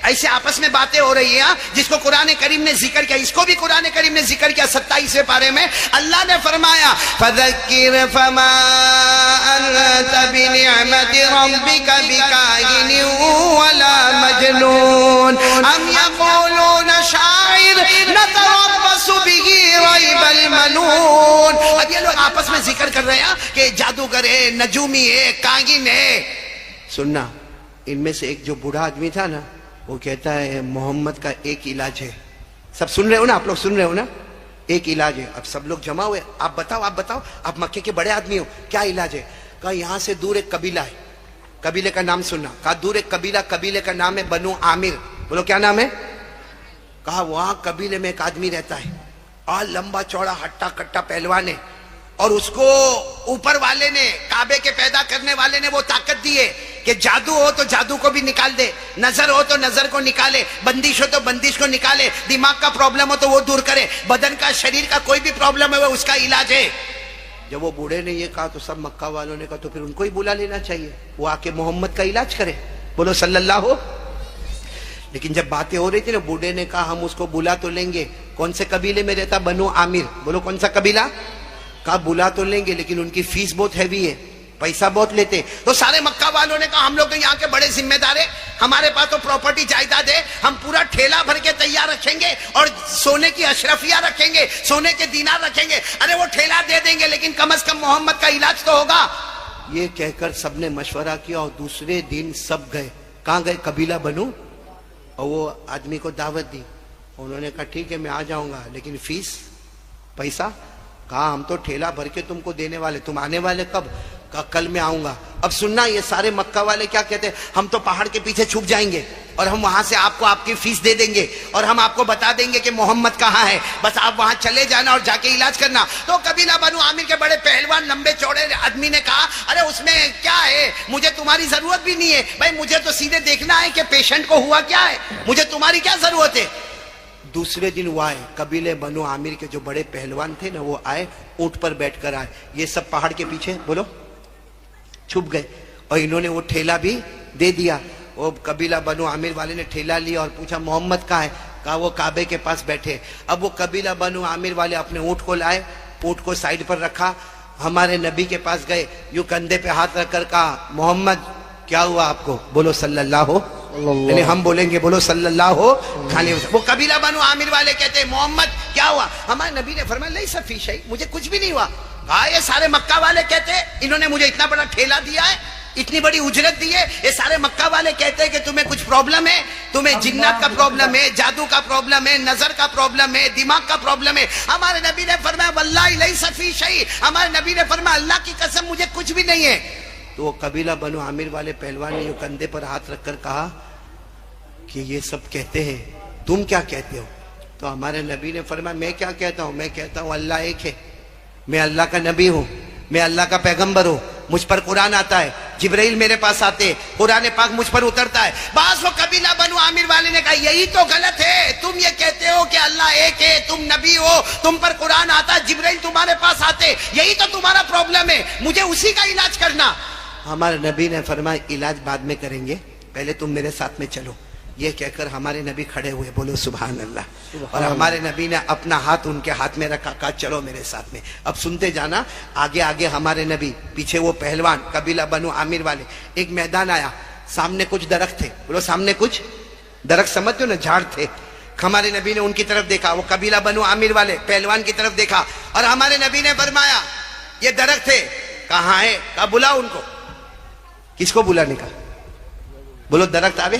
ایسے آپس میں باتیں ہو رہی ہیں جس کو قرآن کریم نے ذکر کیا. اس کو بھی قرآن کریم نے ذکر کیا 27ویں پارے میں. اللہ نے فرمایا فَذَكِّرْ فَمَا أَنْتَ بِنِعْمَةِ رَبِّكَ بِكَاهِنٍ وَلَا مَجْنُونٍ أَمْ يَقُولُونَ شَاعِرٌ نَتَرَبَّصُ بِهِ رَيْبَ الْمَنُونِ. اب یہ لوگ آپس میں ذکر کر رہے ہیں کہ جادوگر ہے, نجومی ہے, کاہن ہے. سننا, ان میں سے ایک جو بوڑھا آدمی تھا نا, وہ کہتا ہے محمد کا ایک علاج ہے. سب سن رہے ہو نا, آپ لوگ سن رہے ہو نا, ایک علاج ہے. اب سب لوگ جمع ہوئے, آپ بتاؤ, آپ مکے کے بڑے آدمی ہو, کیا علاج ہے؟ کہا یہاں سے دور ایک قبیلہ ہے, قبیلے کا نام سننا. کہا دور ایک قبیلہ, قبیلے کا نام ہے بنو عامر. بولو کیا نام ہے؟ کہا وہاں قبیلے میں ایک آدمی رہتا ہے, اور لمبا چوڑا ہٹا کٹا پہلوان ہے, اور اس کو اوپر والے نے, کعبے کے پیدا کرنے والے نے وہ طاقت دی ہے کہ جادو ہو تو جادو کو بھی نکال دے, نظر ہو تو نظر کو نکالے, بندش ہو تو بندش کو نکالے, دماغ کا پرابلم ہو تو وہ دور کرے, بدن کا, شریر کا کوئی بھی پرابلم ہے وہ اس کا علاج ہے. جب وہ بوڑھے نے یہ کہا تو سب مکہ والوں نے کہا تو پھر ان کو ہی بلا لینا چاہیے, وہ آ کے محمد کا علاج کرے. بولو صلی اللہ ہو. لیکن جب باتیں ہو رہی تھی نا, بوڑھے نے کہا ہم اس کو بلا تو لیں گے. کون سے قبیلے میں رہتا؟ بنو عامر. بولو کون سا قبیلہ؟ کہا بلا تو لیں گے لیکن ان کی فیس بہت ہیوی ہے. پیسہ بہت لیتے. تو سارے مکہ والوں نے کہا ہم لوگ تو یہاں کے بڑے ذمہ دار ہیں, ہمارے پاس تو پراپرٹی جائیداد ہے, ہم پورا ٹھیلا بھر کے تیار رکھیں گے اور سونے کی اشرفیہ رکھیں گے, سونے کے دینار رکھیں گے. ارے وہ ٹھیلا دے دیں گے لیکن کم از کم محمد کا علاج تو ہوگا. یہ کہہ کر سب نے مشورہ کیا اور دوسرے دن سب گئے. کہاں گئے؟ قبیلہ بنو. اور وہ آدمی کو دعوت دی. انہوں نے کہا ٹھیک ہے میں آ جاؤں گا, لیکن فیس پیسہ. کہا ہم تو ٹھیلا بھر کے تم کو دینے والے, تم آنے والے کب؟ کہا کل میں آؤں گا. اب سننا, یہ سارے مکہ والے کیا کہتے ہیں, ہم تو پہاڑ کے پیچھے چھپ جائیں گے اور ہم وہاں سے آپ کو آپ کی فیس دے دیں گے اور ہم آپ کو بتا دیں گے کہ محمد کہاں ہے, بس آپ وہاں چلے جانا اور جا کے علاج کرنا. تو قبیلہ بنو عامر کے بڑے پہلوان لمبے چوڑے آدمی نے کہا ارے اس میں کیا ہے, مجھے تمہاری ضرورت بھی نہیں ہے بھائی, مجھے تو سیدھے دیکھنا ہے کہ پیشنٹ کو ہوا کیا ہے, مجھے تمہاری کیا ضرورت ہے. دوسرے دن وہ آئے, قبیلے بنو عامر کے جو بڑے پہلوان تھے نا وہ آئے, اونٹ پر بیٹھ کر آئے. یہ سب پہاڑ کے پیچھے بولو چھپ گئے اور انہوں نے وہ ٹھیلا بھی دے دیا. وہ قبیلہ بنو عامر والے نے ٹھیلا لیا اور پوچھا محمد کہاں ہے؟ کہا وہ کعبے کے پاس بیٹھے. اب وہ قبیلہ بنو عامر والے اپنے اونٹ کو لائے, اونٹ کو سائیڈ پر رکھا, ہمارے نبی کے پاس گئے, یوں کندھے پہ ہاتھ رکھ کر کہا محمد کیا ہوا آپ کو؟ بولو صلی اللہ ہو, یعنی ہم بولیں گے بولو صلی اللہ ہو. کھانے وہ قبیلہ بنو عامر والے کہتے ہیں محمد کیا ہوا؟ ہمارے نبی نے فرمایا لیس فی شیء, مجھے کچھ بھی نہیں ہوا. کہا یہ سارے مکہ والے کہتے ہیں, انہوں نے مجھے اتنا بڑا ٹھیلا دیا ہے, اتنی بڑی اجرت دی ہے, یہ سارے مکہ والے کہتے ہیں کہ تمہیں کچھ پرابلم ہے, تمہیں جنات کا پرابلم ہے, جادو کا پرابلم ہے, نظر کا پرابلم ہے, دماغ کا پرابلم ہے. ہمارے نبی نے فرمایا واللہ لیس فی شیء, ہمارے نبی نے فرمایا اللہ کی قسم مجھے کچھ بھی نہیں ہے. تو وہ قبیلہ بنو عامر والے پہلوان نے کندھے پر ہاتھ رکھ کر کہا کہ یہ سب کہتے ہیں, تم کیا کہتے ہو؟ تو ہمارے نبی نے فرمایا میں کیا کہتا ہوں, میں کہتا ہوں اللہ ایک ہے, میں اللہ کا نبی ہوں, میں اللہ کا پیغمبر ہوں, مجھ پر قرآن آتا ہے, جبرائیل میرے پاس آتے, قرآن پاک مجھ پر اترتا ہے. بعض وہ قبیلہ بنو عامر والے نے کہا یہی تو غلط ہے, تم یہ کہتے ہو کہ اللہ ایک ہے, تم نبی ہو, تم پر قرآن آتا, جبرائیل تمہارے پاس آتے, یہی تو تمہارا پرابلم ہے, مجھے اسی کا علاج کرنا. ہمارے نبی نے فرمایا علاج بعد میں کریں گے, پہلے تم میرے ساتھ میں چلو. یہ کہہ کر ہمارے نبی کھڑے ہوئے, بولو سبحان اللہ. اور ہمارے نبی نے اپنا ہاتھ ان کے ہاتھ میں رکھا, کہا چلو میرے ساتھ میں. اب سنتے جانا, آگے آگے ہمارے نبی, پیچھے وہ پہلوان قبیلہ بنو عامر والے. ایک میدان آیا, سامنے کچھ درخت تھے, بولو سامنے کچھ درخت, سمجھتے ہو نا, جھاڑ تھے. ہمارے نبی نے ان کی طرف دیکھا, وہ قبیلہ بنو عامر والے پہلوان کی طرف دیکھا, اور ہمارے نبی نے فرمایا یہ درخت ہے. کہاں ہے؟ کہا بلاؤ ان کو. کس کو بلانے کا؟ بولو درخت آوے.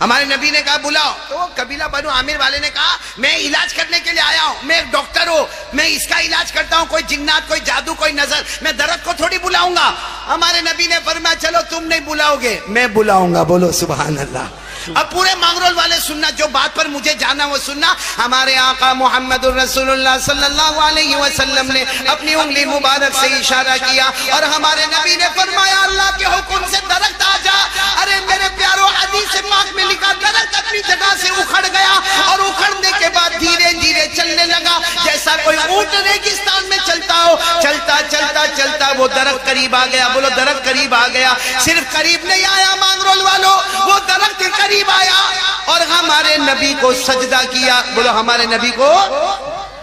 ہمارے نبی نے کہا بلاؤ. تو قبیلہ بنو عامر والے نے کہا میں علاج کرنے کے لیے آیا ہوں, میں ایک ڈاکٹر ہوں, میں اس کا علاج کرتا ہوں, کوئی جنات, کوئی جادو, کوئی نظر, میں درخت کو تھوڑی بلاؤں گا. ہمارے نبی نے فرمایا چلو تم نہیں بلاؤ گے, میں بلاؤں گا. بولو سبحان اللہ. اب پورے مانگرول والے سننا, جو بات پر مجھے جانا وہ سننا. ہمارے آقا محمد الرسول اللہ صلی اللہ علیہ وسلم نے اپنی انگلی مبارک سے اشارہ کیا اور ہمارے نبی نے فرمایا اللہ کے حکم سے درخت آ جا. ارے میرے پیارو, حدیث پاک میں لکھا درخت اپنی جگہ سے اکھڑ گیا اور اکھڑنے کے بعد دھیرے دھیرے چلنے لگا جیسا کوئی اونٹ ریگستان میں چلتا ہو. چلتا چلتا چلتا وہ درخت قریب آ گیا. بولو درخت قریب آ گیا. صرف قریب نہیں آیا مانگرول والوں, وہ درخت قریب آیا اور ہمارے نبی کو سجدہ کیا. بولو ہمارے نبی کو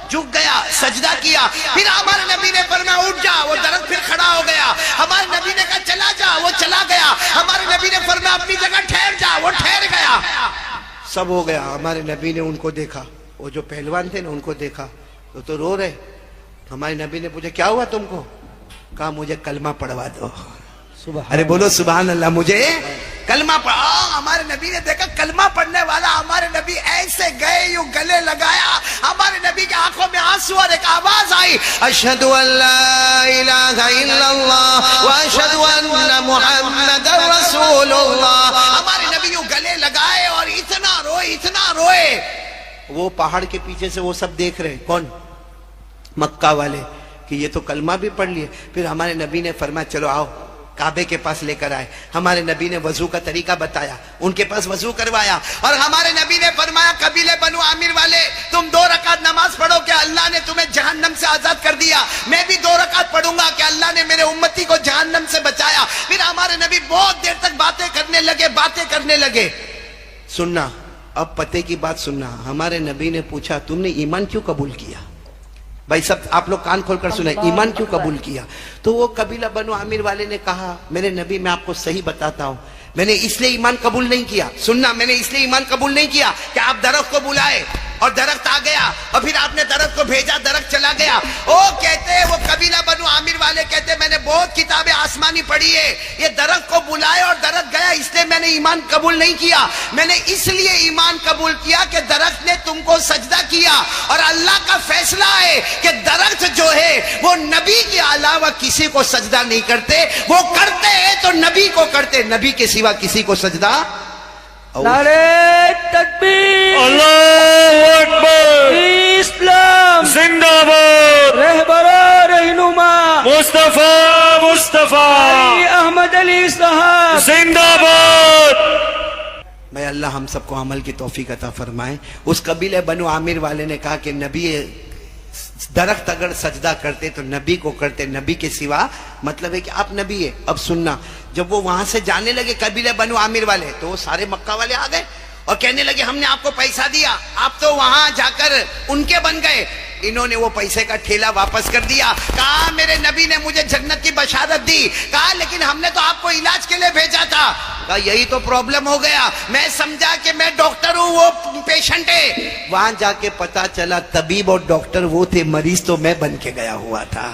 جھک گیا, سجدہ کیا. پھر ہمارے نبی نے فرمایا اٹھ جا, وہ درخت پھر کھڑا ہو گیا. ہمارے نبی نے کہا چلا جا, وہ چلا گیا. ہمارے نبی نے فرمایا اپنی جگہ ٹھہر جا, وہ ٹھہر گیا. سب ہو گیا. ہمارے نبی نے ان کو دیکھا, وہ جو پہلوان تھے نا ان کو دیکھا, وہ تو رو رہے. ہمارے نبی نے پوچھا کیا ہوا تم کو؟ کہا مجھے کلمہ پڑھوا دو. ارے بولو سبحان اللہ, مجھے کلمہ پڑھا. ہمارے نبی نے دیکھا کلمہ پڑھنے والا, ہمارے نبی ایسے گئے, یوں گلے لگایا. ہمارے نبی کی آنکھوں میں آنسو اور ایک آواز آئی, اشہد ان لا الہ الا اللہ واشہد ان محمد رسول اللہ. ہمارے نبی یوں گلے لگائے اور اتنا روئے, اتنا روئے. وہ پہاڑ کے پیچھے سے وہ سب دیکھ رہے. کون؟ مکہ والے, کہ یہ تو کلمہ بھی پڑھ لیے. پھر ہمارے نبی نے فرمایا چلو آؤ, کعبے کے پاس لے کر آئے. ہمارے نبی نے وضو کا طریقہ بتایا, ان کے پاس وضو کروایا اور ہمارے نبی نے فرمایا قبیلے بنو عامر والے تم 2 رکعت نماز پڑھو کہ اللہ نے تمہیں جہنم سے آزاد کر دیا. میں بھی 2 رکعت پڑھوں گا کہ اللہ نے میرے امتی کو جہنم سے بچایا. پھر ہمارے نبی بہت دیر تک باتیں کرنے لگے, باتیں کرنے لگے. سننا, اب پتے کی بات سننا. ہمارے نبی نے پوچھا تم نے ایمان کیوں قبول کیا؟ بھائی سب آپ لوگ کان کھول کر سنیں, ایمان کیوں قبول کیا؟ تو وہ قبیلہ بنو عامر والے نے کہا میرے نبی میں آپ کو صحیح بتاتا ہوں, میں نے اس لیے ایمان قبول نہیں کیا, سننا, میں نے اس لیے ایمان قبول نہیں کیا کہ آپ درخت کو بلائے اور درخت آ گیا اور پھر آپ نے درخت کو بھیجا, درخت چلا گیا. وہ کہتے وہ قبیلہ بنو عامر والے کہتے میں نے بہت کتابیں آسمانی پڑھی ہے, یہ درخت کو بلائے اور درخت گیا اس لیے میں نے ایمان قبول نہیں کیا. میں نے اس لیے ایمان قبول کیا کہ درخت نے تم کو سجدہ کیا اور اللہ کا فیصلہ ہے کہ درخت جو ہے وہ نبی کے علاوہ کسی کو سجدہ نہیں کرتے, وہ کرتے ہیں تو نبی کو کرتے, نبی کے سوا کسی کو سجدہ. نعرہ تکبیر, اللہ اکبر, اسلام زندہ باد, رہبر رہنما مصطفیٰ مصطفیٰ, احمد علی صاحب زندہ باد. میں اللہ ہم سب کو عمل کی توفیق عطا فرمائے. اس قبیلے بنو عامر والے نے کہا کہ نبی درخت اگر سجدہ کرتے تو نبی کو کرتے, نبی کے سوا, مطلب ہے کہ آپ نبی ہے. اب سننا, جب وہ وہاں سے جانے لگے قبیلہ بنو عامر والے تو وہ سارے مکہ والے آ گئے اور کہنے لگے ہم نے آپ کو پیسہ دیا, آپ تو وہاں جا کر ان کے بن گئے. انہوں نے وہ پیسے کا ٹھیلا واپس کر دیا, کہا میرے نبی نے مجھے جنت کی بشارت دی, کہا لیکن ہم نے تو آپ کو علاج کے لیے بھیجا تھا. کہا یہی تو پرابلم ہو گیا, میں سمجھا کہ میں ڈاکٹر ہوں, وہ پیشنٹ ہے. وہاں جا کے پتا چلا طبیب اور ڈاکٹر وہ تھے, مریض تو میں بن کے گیا ہوا تھا.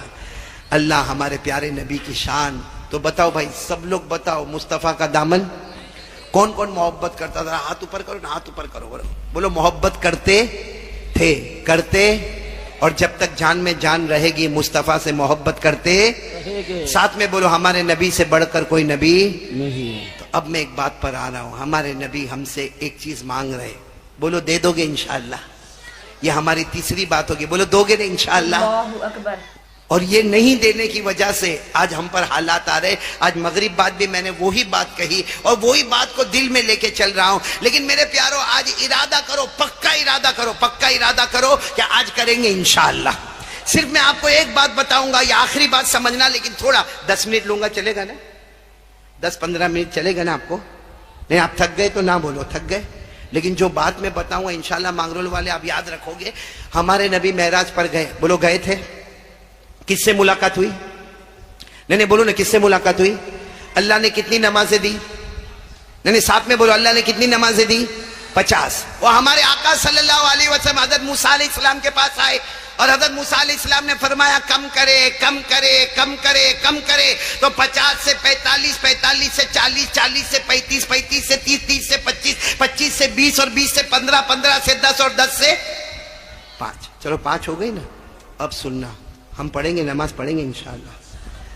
اللہ ہمارے پیارے نبی کی شان. تو بتاؤ بھائی, سب لوگ بتاؤ, مصطفیٰ کا دامن کون کون محبت کرتا تھا؟ ہاتھ اوپر کرو نا, ہاتھ اوپر کرو, بولو محبت کرتے تھے, کرتے, اور جب تک جان میں جان رہے گی مصطفیٰ سے محبت کرتے. ساتھ میں بولو ہمارے نبی سے بڑھ کر کوئی نبی نہیں. تو اب میں ایک بات پر آ رہا ہوں, ہمارے نبی ہم سے ایک چیز مانگ رہے, بولو دے دو گے انشاءاللہ. یہ ہماری تیسری بات ہوگی, بولو دو گے نا انشاءاللہ. اللہ اکبر. اور یہ نہیں دینے کی وجہ سے آج ہم پر حالات آ رہے. آج مغرب بعد بھی میں نے وہی بات کہی اور وہی بات کو دل میں لے کے چل رہا ہوں. لیکن میرے پیارو آج ارادہ کرو, پکا ارادہ کرو, پکا ارادہ کرو کہ آج کریں گے انشاءاللہ. صرف میں آپ کو ایک بات بتاؤں گا, یہ آخری بات سمجھنا, لیکن تھوڑا 10 منٹ لوں گا, چلے گا نا؟ 10-15 منٹ چلے گا نا آپ کو؟ نہیں آپ تھک گئے تو نہ بولو تھک گئے, لیکن جو بات میں بتاؤں گا انشاءاللہ مانگرول والے آپ یاد رکھو گے. ہمارے نبی معراج پر گئے, بولو گئے تھے. کس سے ملاقات ہوئی؟ نہیں بولو نا, کس سے ملاقات ہوئی؟ اللہ نے کتنی نمازیں دی؟ نہیں ساتھ میں بولو, اللہ نے کتنی نمازیں دی؟ 50. وہ ہمارے آقا صلی اللہ علیہ وسلم حضرت موسیٰ علیہ السلام کے پاس آئے اور حضرت موسیٰ علیہ السلام نے فرمایا کم کرے, کم کرے, کم کرے, کم کرے. تو 50 سے 45, 45 سے 40, 40 سے 35, 35 سے 30, 30 سے 25, 25 سے 20 اور 20 سے 15, 15 سے 10 اور 10 سے 5. چلو 5 ہو گئی نا. اب سننا, ہم پڑھیں گے, نماز پڑھیں گے انشاءاللہ.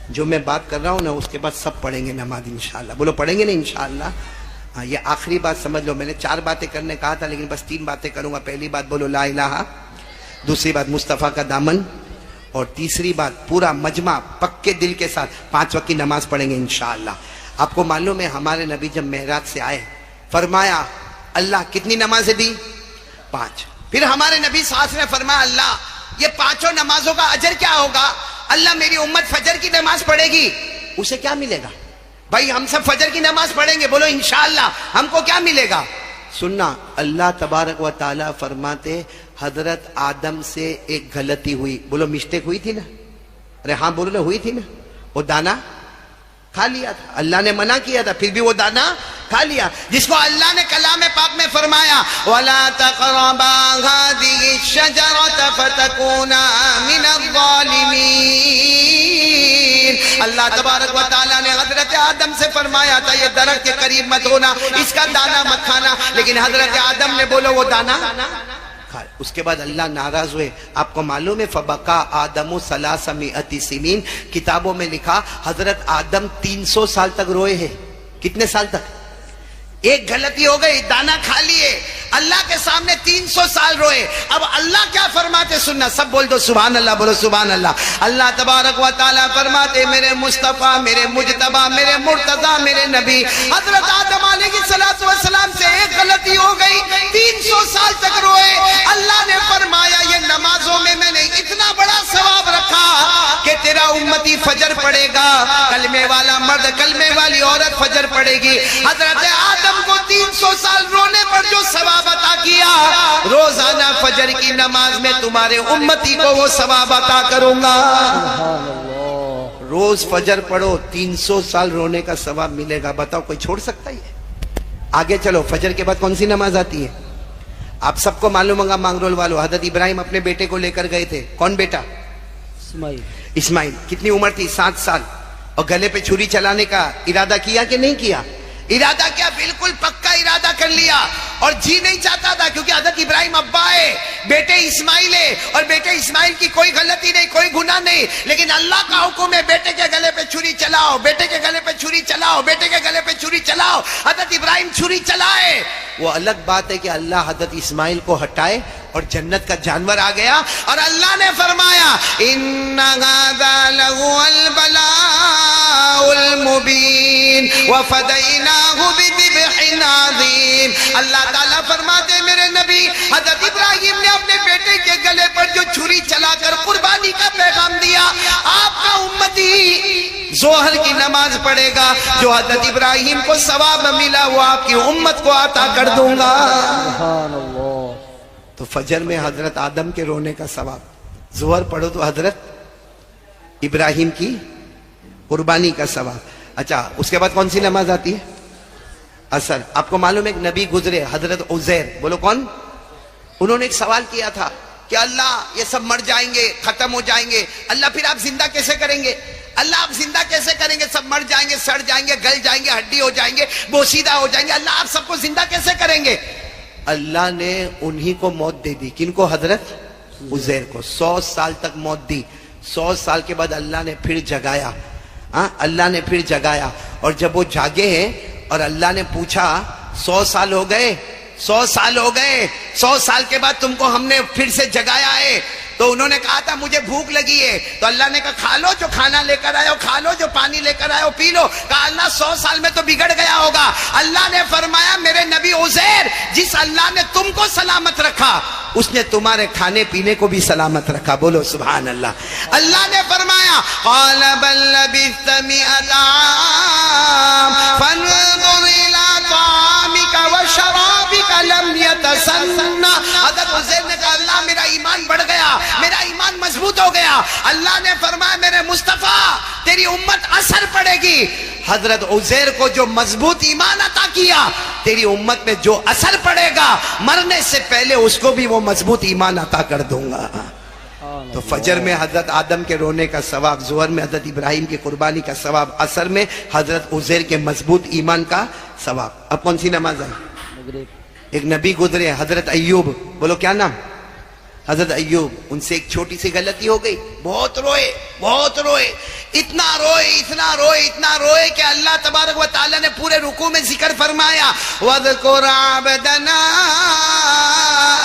جو میں بات کر رہا ہوں نا اس کے بعد سب پڑھیں گے نماز انشاءاللہ. بولو پڑھیں گے نا انشاءاللہ. ہاں یہ آخری بات سمجھ لو, میں نے 4 باتیں کرنے کہا تھا لیکن بس 3 باتیں کروں گا. پہلی بات بولو لا الہ, دوسری بات مصطفیٰ کا دامن, اور تیسری بات پورا مجمع پکے دل کے ساتھ 5 وقت کی نماز پڑھیں گے انشاءاللہ. آپ کو معلوم ہے ہمارے نبی جب معراج سے آئے فرمایا اللہ کتنی نمازیں دی؟ 5. پھر ہمارے نبی صلی اللہ علیہ وسلم نے فرمایا اللہ یہ 5 نمازوں کا اجر کیا ہوگا؟ اللہ میری امت فجر کی نماز پڑھے گی, اسے کیا ملے گا؟ بھائی ہم سب فجر کی نماز پڑھیں گے, بولو انشاءاللہ, ہم کو کیا ملے گا؟ سننا, اللہ تبارک و تعالی فرماتے حضرت آدم سے ایک غلطی ہوئی, بولو مسٹیک ہوئی تھی نا, ارے ہاں بولو نا, ہوئی تھی نا. وہ دانا کھا لیا تھا, اللہ نے منع کیا تھا پھر بھی وہ دانا کھا لیا, جس کو اللہ نے کلام پاک میں فرمایا وَلَا تَقْرَبَا هَذِهِ الشَّجَرَةَ فَتَكُونَا مِنَ الظَّالِمِينَ. اللہ تبارک و تعالیٰ نے حضرت آدم سے فرمایا تھا یہ درخت کے قریب مت ہونا, اس کا دانا مت کھانا, لیکن حضرت آدم نے بولو وہ دانا. اس کے بعد اللہ ناراض ہوئے. آپ کو معلوم ہے فبکا آدم 300 سنین, کتابوں میں لکھا حضرت آدم 300 سال تک روئے ہیں. کتنے سال تک؟ ایک غلطی ہو گئی, دانا کھا لیے, اللہ کے سامنے 300 سال روئے. اب اللہ کیا فرماتے سننا, سب بول دو سبحان اللہ, بولو سبحان اللہ. اللہ تبارک و تعالیٰ فرماتے میرے مصطفیٰ, میرے مجتبیٰ, میرے مرتضیٰ, میرے نبی حضرت آدم علیہ السلام سے ایک غلطی ہو گئی, 300 سال تک روئے. اللہ نے فرمایا یہ نمازوں میں نے اتنا بڑا ثواب رکھا کہ تیرا امتی فجر پڑھے گا، کلمے والا مرد کلمے والی عورت فجر پڑھے گی۔ حضرت آدم کو 300 سال رونے پر جو ثواب عطا کیا، روزانہ فجر کی نماز میں تمہارے امتی کو وہ ثواب عطا کروں گا۔ روز فجر پڑھو، 300 سال رونے کا ثواب ملے گا۔ بتاؤ کوئی چھوڑ سکتا ہے؟ آگے چلو، فجر کے بعد کون سی نماز آتی ہے؟ آپ سب کو معلوم ہوگا، مانگرول والوں، حضرت ابراہیم اپنے بیٹے کو لے کر گئے تھے۔ کون بیٹا؟ اسماعیل۔ کتنی عمر تھی؟ 7 سال۔ اور گلے پہ چھری چلانے کا ارادہ کیا کہ نہیں کیا؟ ارادہ کیا، بالکل پکا ارادہ کر لیا، اور جی نہیں چاہتا تھا، کیونکہ حضرت ابراہیم ابا ہے، بیٹے اسماعیل ہے، اور بیٹے اسماعیل کی کوئی غلطی نہیں، کوئی گناہ نہیں، لیکن اللہ کا حکم ہے بیٹے کے گلے پہ چھری چلاؤ، بیٹے کے گلے پہ چھری چلاؤ، بیٹے کے گلے پہ چھری چلاؤ۔ حضرت ابراہیم چھری چلائے۔ وہ الگ بات ہے کہ اللہ حضرت اسماعیل کو ہٹائے اور جنت کا جانور آ گیا، اور اللہ نے فرمایا ان ھذا لہو البلاء المبین وفدیناہ بذبح عظیم۔ اللہ تعالیٰ فرماتے میرے نبی حضرت ابراہیم نے اپنے بیٹے کے گلے پر جو چھری چلا کر قربانی کا پیغام دیا، آپ کا امتی ظہر کی نماز پڑھے گا، جو حضرت ابراہیم کو ثواب ملا وہ آپ کی امت کو عطا کر دوں گا۔ تو فجر میں حضرت آدم کے رونے کا ثواب، ظہر پڑھو تو حضرت ابراہیم کی قربانی کا ثواب۔ اچھا، اس کے بعد کون سی نماز آتی ہے؟ عصر۔ آپ کو معلوم ہے ایک نبی گزرے، حضرت عزیر، بولو کون؟ انہوں نے ایک سوال کیا تھا کہ اللہ یہ سب مر جائیں گے، ختم ہو جائیں گے، اللہ پھر آپ زندہ کیسے کریں گے؟ اللہ آپ زندہ کیسے کریں گے؟ سب مر جائیں گے، سڑ جائیں گے، گل جائیں گے، ہڈی ہو جائیں گے، بوسیدہ ہو جائیں گے، اللہ آپ سب کو زندہ کیسے کریں گے؟ اللہ نے انہی کو موت دے دی۔ کن کو؟ حضرت عزیر کو۔ 100 سال تک موت دی، 100 سال کے بعد اللہ نے پھر جگایا۔ اللہ نے پھر جگایا، اور جب وہ جاگے ہیں اور اللہ نے پوچھا 100 سال ہو گئے، 100 سال ہو گئے، 100 سال کے بعد تم کو ہم نے پھر سے جگایا ہے، تو انہوں نے کہا تھا مجھے بھوک لگی ہے، تو اللہ نے کہا کھا لو جو کھانا لے کر آئے ہو، کھا لو جو پانی لے کر آئے ہو، پی لو۔ کہا اللہ 100 سال میں تو بگڑ گیا ہوگا۔ اللہ نے فرمایا میرے نبی عزیر، جس اللہ نے تم کو سلامت رکھا اس نے تمہارے کھانے پینے کو بھی سلامت رکھا۔ بولو سبحان اللہ۔ اللہ نے فرمایا قال بل لبثت 100 عام فانظر الى طعامك وشرابك لم يتسنى۔ حضرت عزیر نے کہا اللہ میرا ایمان بڑھ گیا، میرا ایمان مضبوط ہو گیا۔ اللہ نے فرمایا میرے مصطفیٰ تیری امت اثر پڑے گی۔ حضرت عزیر کو جو مضبوط ایمان عطا کیا، تیری امت میں جو اثر پڑے گا مرنے سے پہلے اس کو بھی وہ مضبوط ایمان عطا کر دوں گا۔ تو فجر میں حضرت آدم کے رونے کا ثواب، ظہر میں حضرت ابراہیم کی قربانی کا ثواب، عصر میں حضرت عزیر کے مضبوط ایمان کا ثواب۔ اب کون سی نماز ہے؟ ایک نبی گزرے حضرت ایوب، بولو کیا نام؟ حضرت ایوب۔ ان سے ایک چھوٹی سی غلطی ہو گئی، بہت روئے، بہت روئے، اتنا روئے، اتنا روئے، اتنا روئے کہ اللہ تبارک و تعالی نے پورے رکوع میں ذکر فرمایا وَاذْكُرْ عَبْدَنَا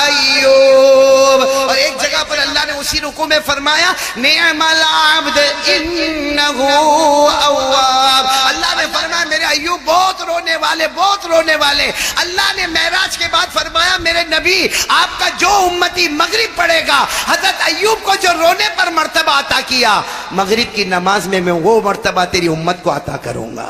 ایوب، اور ایک جگہ پر اللہ نے اسی رکوع میں فرمایا نعم العبد انہ اواب۔ اللہ نے فرمایا میرے ایوب بہت رونے والے، بہت رونے والے۔ اللہ نے معراج کے بعد فرمایا میرے نبی آپ کا جو امتی مغرب پڑھے گا، حضرت ایوب کو جو رونے پر مرتبہ عطا کیا، مغرب کی نماز میں وہ مرتبہ تیری امت کو عطا کروں گا۔